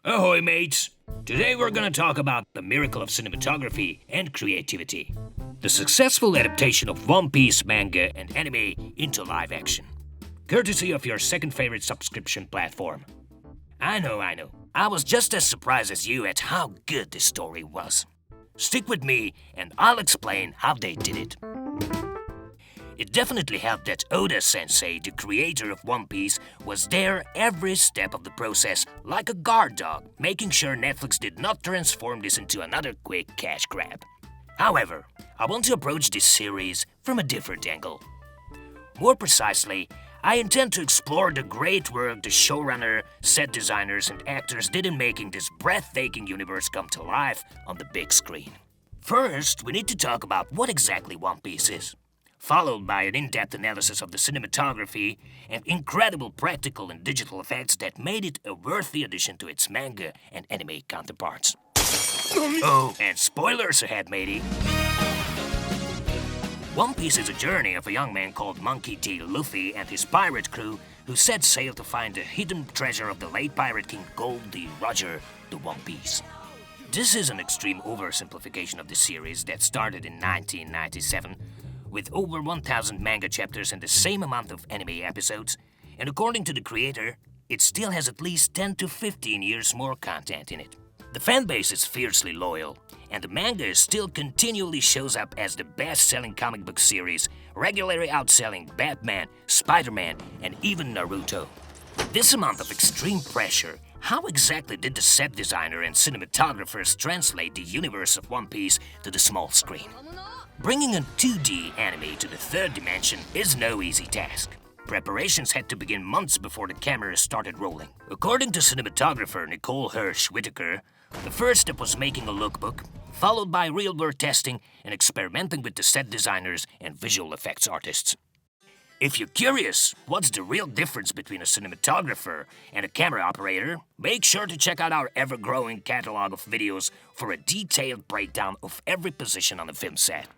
Ahoy, mates! Today we're gonna talk about the miracle of cinematography and creativity. The successful adaptation of One Piece manga and anime into live action. Courtesy of your second favorite subscription platform. I know. I was just as surprised as you at how good this story was. Stick with me and I'll explain how they did it. It definitely helped that Oda-sensei, the creator of One Piece, was there every step of the process like a guard dog, making sure Netflix did not transform this into another quick cash grab. However, I want to approach this series from a different angle. More precisely, I intend to explore the great work the showrunner, set designers, and actors did in making this breathtaking universe come to life on the big screen. First, we need to talk about what exactly One Piece is, followed by an in-depth analysis of the cinematography and incredible practical and digital effects that made it a worthy addition to its manga and anime counterparts. Oh, and spoilers ahead, matey. One Piece is a journey of a young man called Monkey D. Luffy and his pirate crew who set sail to find the hidden treasure of the late pirate king Gold D. Roger, the One Piece. This is an extreme oversimplification of the series that started in 1997 with over 1,000 manga chapters and the same amount of anime episodes, and according to the creator, it still has at least 10 to 15 years more content in it. The fanbase is fiercely loyal, and the manga still continually shows up as the best-selling comic book series, regularly outselling Batman, Spider-Man, and even Naruto. With this amount of extreme pressure, how exactly did the set designer and cinematographers translate the universe of One Piece to the small screen? Bringing a 2D anime to the third dimension is no easy task. Preparations had to begin months before the camera started rolling. According to cinematographer Nicole Hirsch Whitaker, the first step was making a lookbook, followed by real-world testing and experimenting with the set designers and visual effects artists. If you're curious what's the real difference between a cinematographer and a camera operator, make sure to check out our ever-growing catalog of videos for a detailed breakdown of every position on the film set.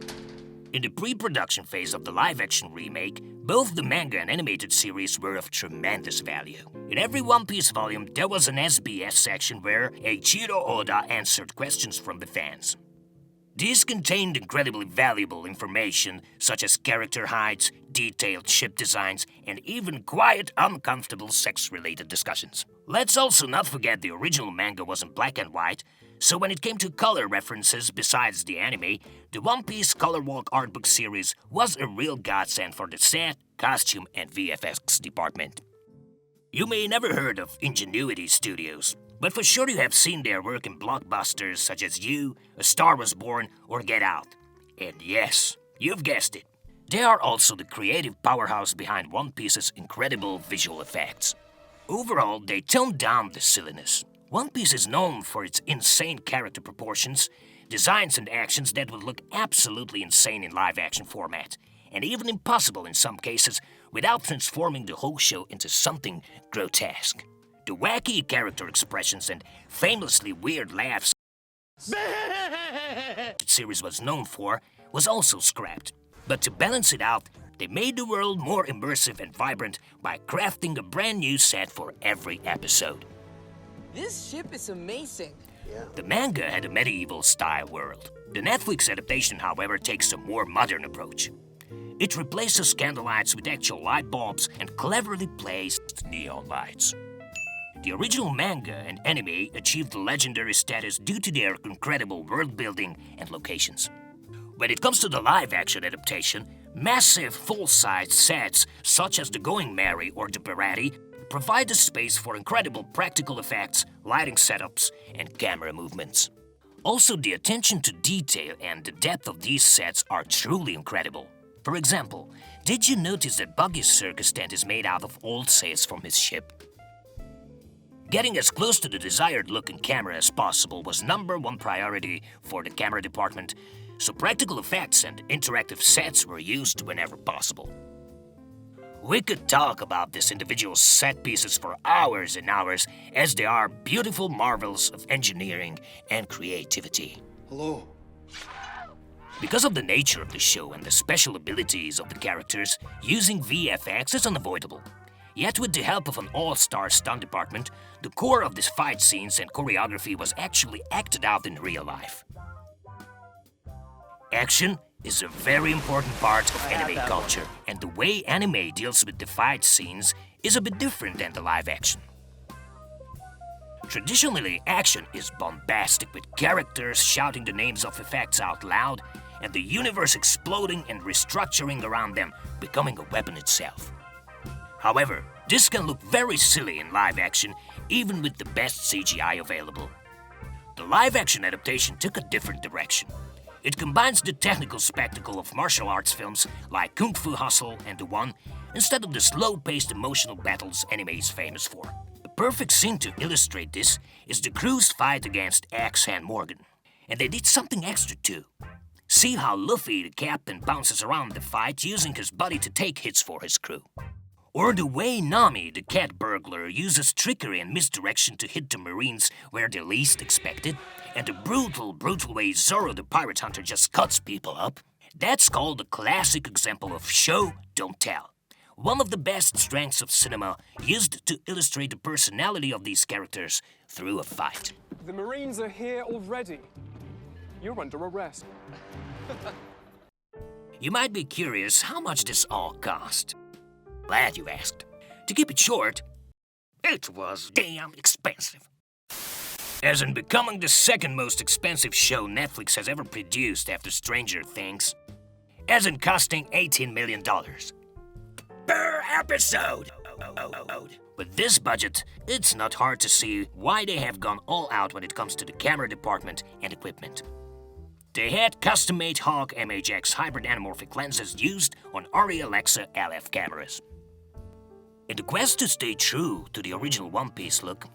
In the pre-production phase of the live-action remake, both the manga and animated series were of tremendous value. In every One Piece volume, there was an SBS section where Eiichiro Oda answered questions from the fans. These contained incredibly valuable information, such as character heights, detailed ship designs, and even quiet, uncomfortable sex-related discussions. Let's also not forget the original manga was in black and white, so when it came to color references besides the anime, the One Piece Color Walk Artbook series was a real godsend for the set, costume, and VFX department. You may never heard of Ingenuity Studios, but for sure you have seen their work in blockbusters such as You, A Star Was Born, or Get Out. And yes, you've guessed it. They are also the creative powerhouse behind One Piece's incredible visual effects. Overall, they toned down the silliness. One Piece is known for its insane character proportions, designs and actions that would look absolutely insane in live-action format, and even impossible in some cases without transforming the whole show into something grotesque. The wacky character expressions and famously weird laughs the series was known for was also scrapped. But to balance it out, they made the world more immersive and vibrant by crafting a brand new set for every episode. This ship is amazing. The manga had a medieval-style world. The Netflix adaptation, however, takes a more modern approach. It replaces candlelights with actual light bulbs and cleverly placed neon lights. The original manga and anime achieved legendary status due to their incredible world building and locations. When it comes to the live-action adaptation, massive full-size sets such as the Going Merry or the Baratie provide the space for incredible practical effects, lighting setups, and camera movements. Also, the attention to detail and the depth of these sets are truly incredible. For example, did you notice that Buggy's circus tent is made out of old sails from his ship? Getting as close to the desired look in camera as possible was #1 priority for the camera department, so practical effects and interactive sets were used whenever possible. We could talk about these individual set pieces for hours and hours, as they are beautiful marvels of engineering and creativity. Hello. Because of the nature of the show and the special abilities of the characters, using VFX is unavoidable. Yet with the help of an all-star stunt department, the core of these fight scenes and choreography was actually acted out in real life. Action is a very important part of anime culture, and the way anime deals with the fight scenes is a bit different than the live action. Traditionally, action is bombastic with characters shouting the names of effects out loud and the universe exploding and restructuring around them, becoming a weapon itself. However, this can look very silly in live action, even with the best CGI available. The live action adaptation took a different direction. It combines the technical spectacle of martial arts films like Kung Fu Hustle and The One, instead of the slow-paced emotional battles anime is famous for. The perfect scene to illustrate this is the crew's fight against Axe-Hand Morgan. And they did something extra too. See how Luffy, the captain, bounces around the fight using his body to take hits for his crew. Or the way Nami, the cat burglar, uses trickery and misdirection to hit the Marines where they least expected, and the brutal way Zoro, the pirate hunter, just cuts people up. That's called a classic example of show, don't tell. One of the best strengths of cinema used to illustrate the personality of these characters through a fight. The Marines are here already. You're under arrest. You might be curious how much this all cost. Glad you asked. To keep it short, it was damn expensive. As in becoming the second most expensive show Netflix has ever produced after Stranger Things. As in costing $18 million. Per episode! With this budget, it's not hard to see why they have gone all out when it comes to the camera department and equipment. They had custom-made Hawk MHX hybrid anamorphic lenses used on Arri Alexa LF cameras. In the quest to stay true to the original One Piece look,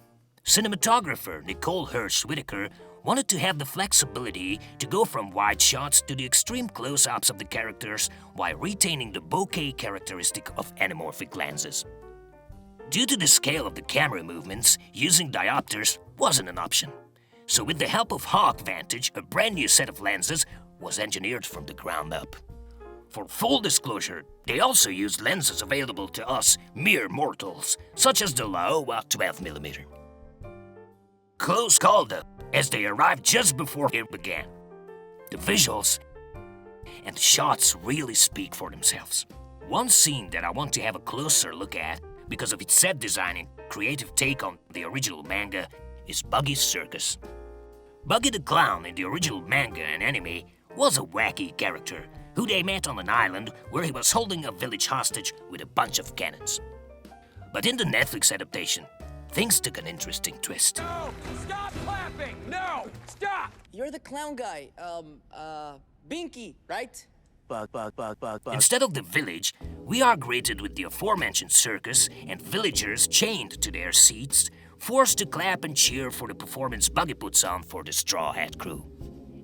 cinematographer Nicole Hirsch-Whitaker wanted to have the flexibility to go from wide shots to the extreme close-ups of the characters while retaining the bokeh characteristic of anamorphic lenses. Due to the scale of the camera movements, using diopters wasn't an option. So with the help of Hawk Vantage, a brand new set of lenses was engineered from the ground up. For full disclosure, they also used lenses available to us mere mortals, such as the Laowa 12mm. Close call though, as they arrived just before it began. The visuals and the shots really speak for themselves. One scene that I want to have a closer look at, because of its set design and creative take on the original manga, is Buggy's Circus. Buggy the Clown in the original manga and anime was a wacky character who they met on an island where he was holding a village hostage with a bunch of cannons. But in the Netflix adaptation, things took an interesting twist. No! Stop clapping! No! Stop! You're the clown guy. Binky, right? Instead of the village, we are greeted with the aforementioned circus and villagers chained to their seats, forced to clap and cheer for the performance Buggy puts on for the Straw Hat crew.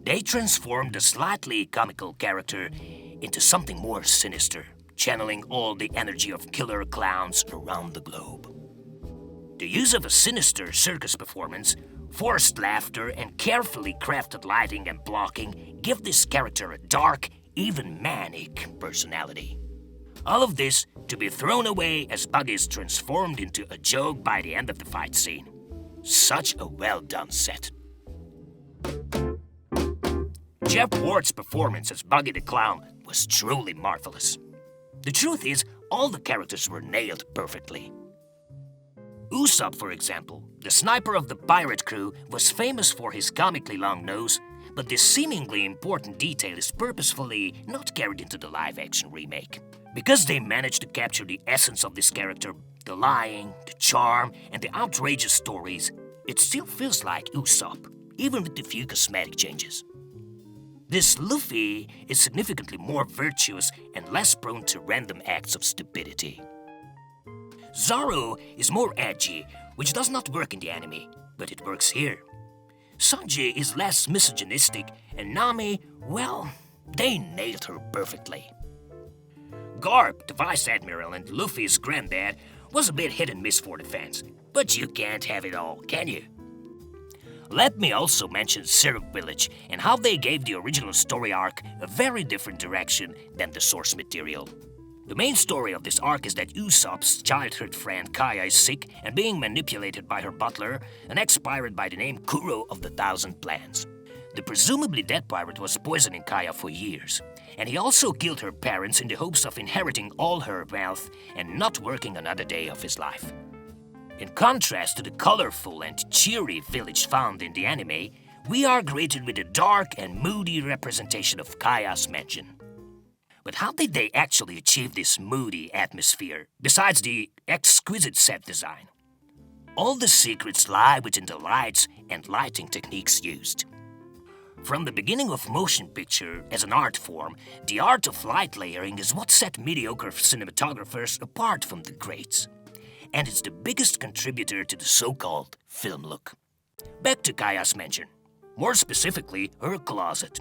They transformed the slightly comical character into something more sinister, channeling all the energy of killer clowns around the globe. The use of a sinister circus performance, forced laughter, and carefully crafted lighting and blocking give this character a dark, even manic personality. All of this to be thrown away as Buggy is transformed into a joke by the end of the fight scene. Such a well-done set. Jeff Ward's performance as Buggy the Clown was truly marvelous. The truth is, all the characters were nailed perfectly. Usopp, for example, the sniper of the pirate crew, was famous for his comically long nose, but this seemingly important detail is purposefully not carried into the live-action remake. Because they managed to capture the essence of this character, the lying, the charm, and the outrageous stories, it still feels like Usopp, even with the few cosmetic changes. This Luffy is significantly more virtuous and less prone to random acts of stupidity. Zoro is more edgy, which does not work in the anime, but it works here. Sanji is less misogynistic, and Nami, well, they nailed her perfectly. Garp, the Vice Admiral and Luffy's granddad, was a bit hit and miss for the fans, but you can't have it all, can you? Let me also mention Syrup Village and how they gave the original story arc a very different direction than the source material. The main story of this arc is that Usopp's childhood friend Kaya is sick and being manipulated by her butler, an ex-pirate by the name Kuro of the Thousand Plans. The presumably dead pirate was poisoning Kaya for years, and he also killed her parents in the hopes of inheriting all her wealth and not working another day of his life. In contrast to the colorful and cheery village found in the anime, we are greeted with a dark and moody representation of Kaya's mansion. But how did they actually achieve this moody atmosphere, besides the exquisite set design? All the secrets lie within the lights and lighting techniques used. From the beginning of motion picture as an art form, the art of light layering is what set mediocre cinematographers apart from the greats. And it's the biggest contributor to the so-called film look. Back to Kaya's mansion, more specifically her closet,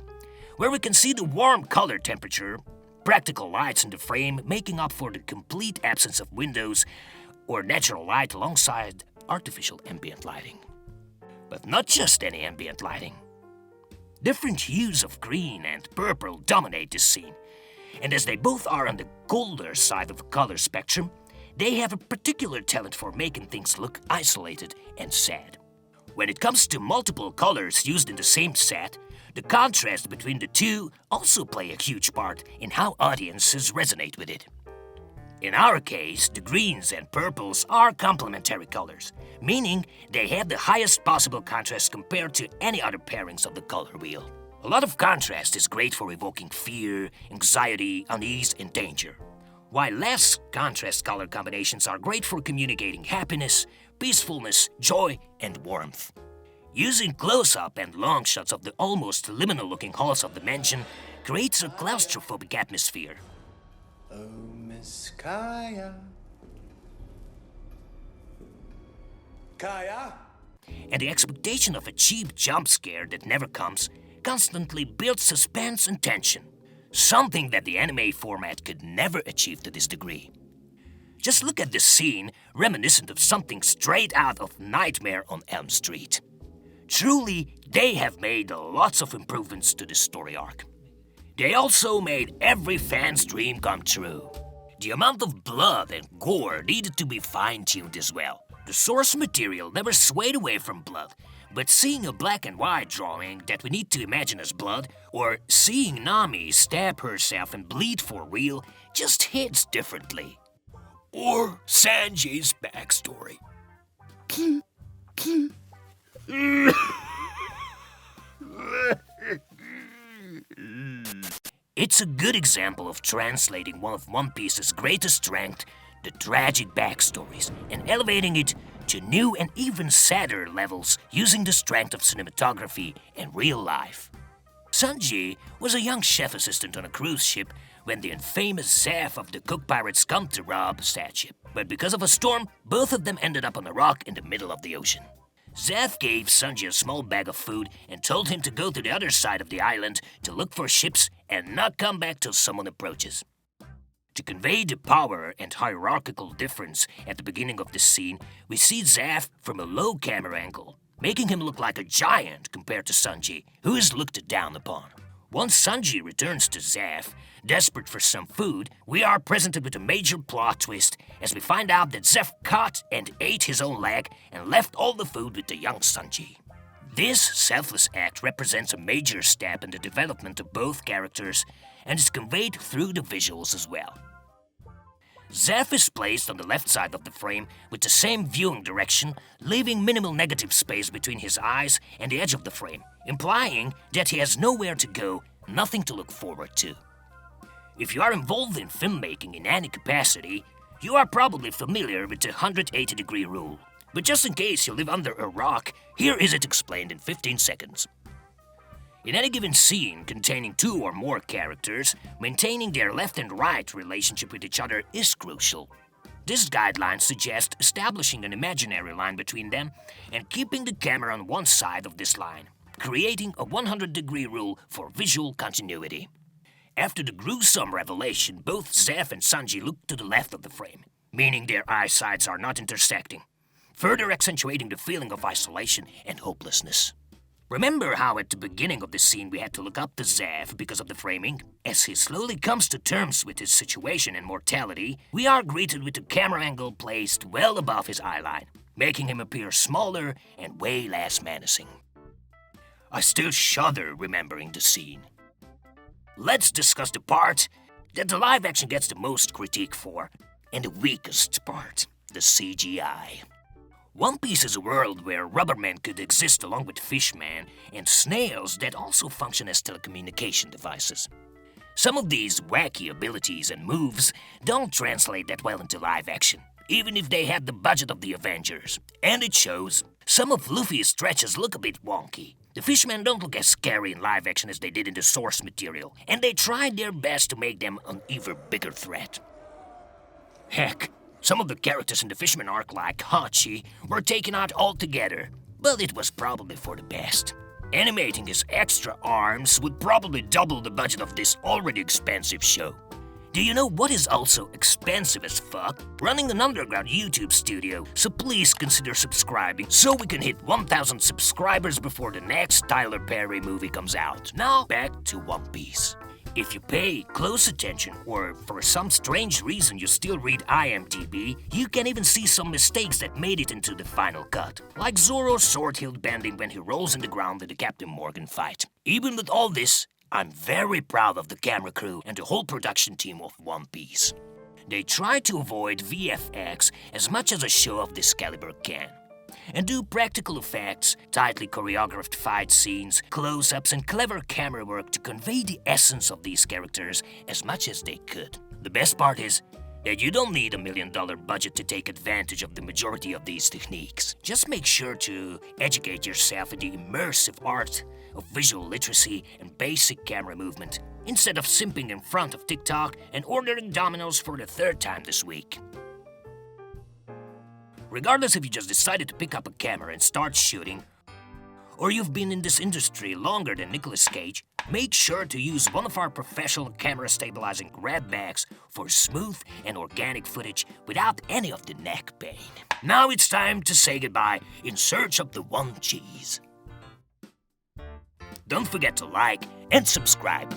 where we can see the warm color temperature, practical lights in the frame making up for the complete absence of windows or natural light alongside artificial ambient lighting. But not just any ambient lighting. Different hues of green and purple dominate this scene, and as they both are on the colder side of the color spectrum, they have a particular talent for making things look isolated and sad. When it comes to multiple colors used in the same set, the contrast between the two also play a huge part in how audiences resonate with it. In our case, the greens and purples are complementary colors, meaning they have the highest possible contrast compared to any other pairings of the color wheel. A lot of contrast is great for evoking fear, anxiety, unease, and danger, while less contrast color combinations are great for communicating happiness, peacefulness, joy, and warmth. Using close-up and long shots of the almost liminal-looking halls of the mansion creates a claustrophobic atmosphere. Oh, Miss Kaya. Kaya? And the expectation of a cheap jump scare that never comes constantly builds suspense and tension, something that the anime format could never achieve to this degree. Just look at this scene, reminiscent of something straight out of Nightmare on Elm Street. Truly, they have made lots of improvements to this story arc. They also made every fan's dream come true. The amount of blood and gore needed to be fine-tuned as well. The source material never swayed away from blood, but seeing a black and white drawing that we need to imagine as blood, or seeing Nami stab herself and bleed for real, just hits differently. Or Sanji's backstory. It's a good example of translating one of One Piece's greatest strength, the tragic backstories, and elevating it to new and even sadder levels using the strength of cinematography and real life. Sanji was a young chef assistant on a cruise ship when the infamous Zeff of the Cook Pirates come to rob said ship. But because of a storm, both of them ended up on a rock in the middle of the ocean. Zeff gave Sanji a small bag of food and told him to go to the other side of the island to look for ships and not come back till someone approaches. To convey the power and hierarchical difference at the beginning of this scene, we see Zeff from a low camera angle, making him look like a giant compared to Sanji, who is looked down upon. Once Sanji returns to Zeff, desperate for some food, we are presented with a major plot twist as we find out that Zeff caught and ate his own leg and left all the food with the young Sanji. This selfless act represents a major step in the development of both characters and is conveyed through the visuals as well. Zeff is placed on the left side of the frame with the same viewing direction, leaving minimal negative space between his eyes and the edge of the frame, implying that he has nowhere to go, nothing to look forward to. If you are involved in filmmaking in any capacity, you are probably familiar with the 180-degree rule. But just in case you live under a rock, here is it explained in 15 seconds. In any given scene containing two or more characters, maintaining their left and right relationship with each other is crucial. This guideline suggests establishing an imaginary line between them and keeping the camera on one side of this line, creating a 100-degree rule for visual continuity. After the gruesome revelation, both Zeff and Sanji look to the left of the frame, meaning their eyesights are not intersecting, further accentuating the feeling of isolation and hopelessness. Remember how at the beginning of the scene we had to look up to Zev because of the framing? As he slowly comes to terms with his situation and mortality, we are greeted with a camera angle placed well above his eyeline, making him appear smaller and way less menacing. I still shudder remembering the scene. Let's discuss the part that the live action gets the most critique for, and the weakest part, the CGI. One Piece is a world where Rubbermen could exist along with Fishmen and snails that also function as telecommunication devices. Some of these wacky abilities and moves don't translate that well into live action, even if they had the budget of the Avengers. And it shows. Some of Luffy's stretches look a bit wonky. The Fishmen don't look as scary in live action as they did in the source material, and they tried their best to make them an even bigger threat. Heck, some of the characters in the Fisherman arc, like Hachi, were taken out altogether, but it was probably for the best. Animating his extra arms would probably double the budget of this already expensive show. Do you know what is also expensive as fuck? Running an underground YouTube studio, so please consider subscribing so we can hit 1,000 subscribers before the next Tyler Perry movie comes out. Now, back to One Piece. If you pay close attention, or for some strange reason you still read IMDb, you can even see some mistakes that made it into the final cut. Like Zoro's sword hilt bending when he rolls in the ground in the Captain Morgan fight. Even with all this, I'm very proud of the camera crew and the whole production team of One Piece. They try to avoid VFX as much as a show of this caliber can, and do practical effects, tightly choreographed fight scenes, close-ups, and clever camera work to convey the essence of these characters as much as they could. The best part is that you don't need $1 million budget to take advantage of the majority of these techniques. Just make sure to educate yourself in the immersive art of visual literacy and basic camera movement, instead of simping in front of TikTok and ordering Domino's for the 3rd time this week. Regardless if you just decided to pick up a camera and start shooting, or you've been in this industry longer than Nicolas Cage, make sure to use one of our professional camera stabilizing grab bags for smooth and organic footage without any of the neck pain. Now it's time to say goodbye in search of the one cheese. Don't forget to like and subscribe.